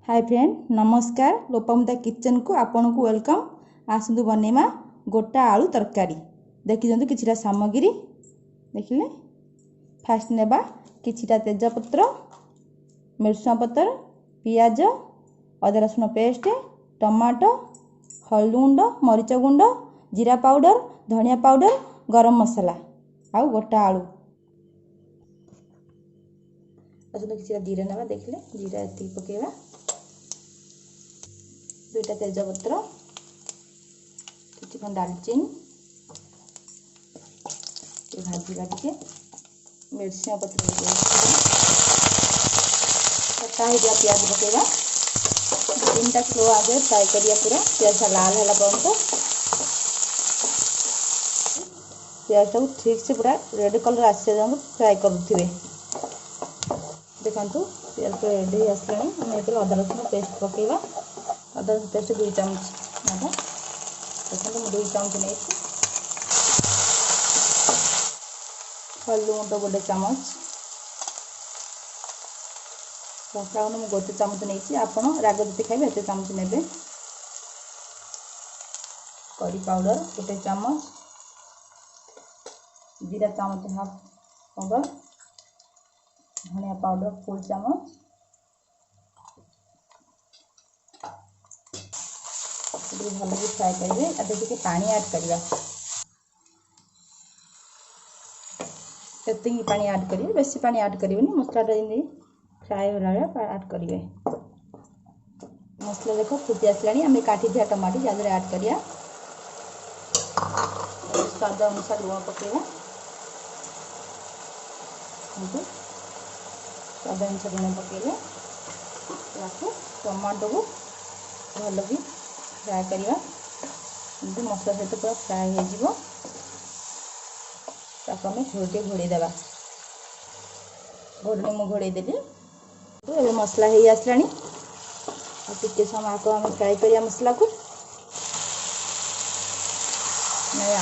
Hi friend नमस्कार Lopamudra kitchen को आपन को वेलकम। आसतु बनेमा गोटा आलू तरकारी। देखि दियंतु किछिटा सामग्री देखिले। फास्ट नेबा किछिटा तेजपत्र, मिर्चा पत्र, पियाज, अदा रसुण पेस्ट, टमाटो, हल्दी गुंड, मरीच गुंड, जीरा पाउडर, धनिया पाउडर, गरम मसाला आ गोटा आलू। अच्छा किछिटा जीरा नेबा देखिले। जीरा एति पकेबा, दुईटा तेजपत्र, किसी दालचीनी भाजवा टे मिर्चा पत्र कटा हुआ प्याज पकेबा। तीन टा स्लो आगे फ्राए करिया पूरा प्याज लाल है पर्यंत। प्याज टाक ठीक से पूरा रेड कलर आसे फ्राए करुवे। देखु प्याज पूरा रेडी आसला। अदा रसुण पेस्ट पकेबा। अदा रसुण पेस्ट 2 चामच अदा देखो मैं 2 चामच नहीं। हल्दी गुंड 1 चामच, लंका गुंड मैं 1 चामच नहीं। आपड़ राग जिते खाइबे एते चामच नेबे। करी पाउडर 1 चामच, जीरा चामच हाफ पाउडर, धनिया पाउडर फुल चामच, भल भी फ्राए करेंगे। अब पानी ऐड करवा। एति पानी ऐड करेंगे, बेसी पानी ऐड करेंगे। मसलाटा जमी फ्राए होला ऐड करेंगे। मसला देखो फुटी आसला। आम काटी दिया टमाटो जहाँ ऐड करिया। स्वाद अनुसार लुण पकेगा। स्वाद अनुसार लुण पकेले टमाटो को भल भी फ्राए करवा। मसला सहित पूरा फ्राए हो झोटे घोड़ेदेवा। घोड़ने मुझे घोड़ेदेली। तो मसला हो आसला। टे समय आगे आम फ्राए करिया मसला को।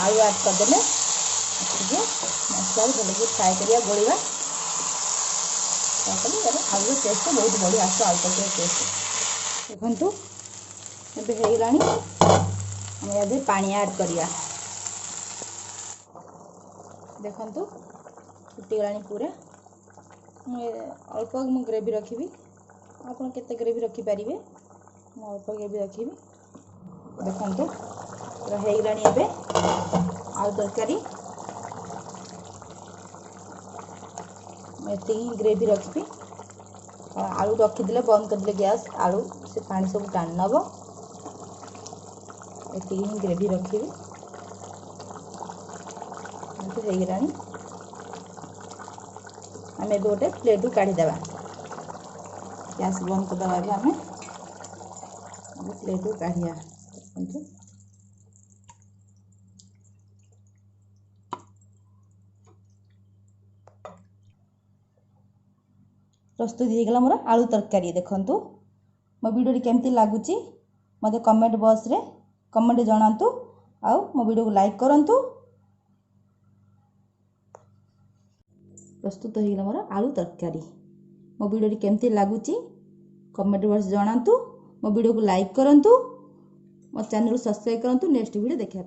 आलू ऐड करदे मसला भल कि फ्राए करिया गोलिया। आलू टेस्ट बहुत बढ़िया आस। आलू तक टेस्ट देखु ये पानी ऐड करिया। देखु फुटीगला पूरा। अल्प मु ग्रेवी रखी। आप ग्रेवी रखिपारे। मैं अल्प ग्रेवी रखी। देखु पूरा होगला आलू तरकारी। ये ग्रेवी रखी। आलू रखीदे बंद करदे गैस। आलू से पानी सब टाणी नब। ये ग्रेवी रखी होगला। आम ए गोटे प्लेट काढ़ीदेवा। गैस बंद करदे। आम प्लेट काढ़िया। प्रस्तुत होगला मोर आलू तरकारी। देखु मो वीडियो केमती लगुच मत कमेंट बॉक्स रे कमेंट जनातु। आउ मो वीडियो को लाइक करंतु। प्रस्तुत होगला मोर आलू तरकारी। मो वीडियो केमती लगुच कमेंट बॉक्स जनातु। मो वीडियो को लाइक करंतु। मो चैनल को सब्सक्राइब करंतु नेक्स्ट वीडियो देखा।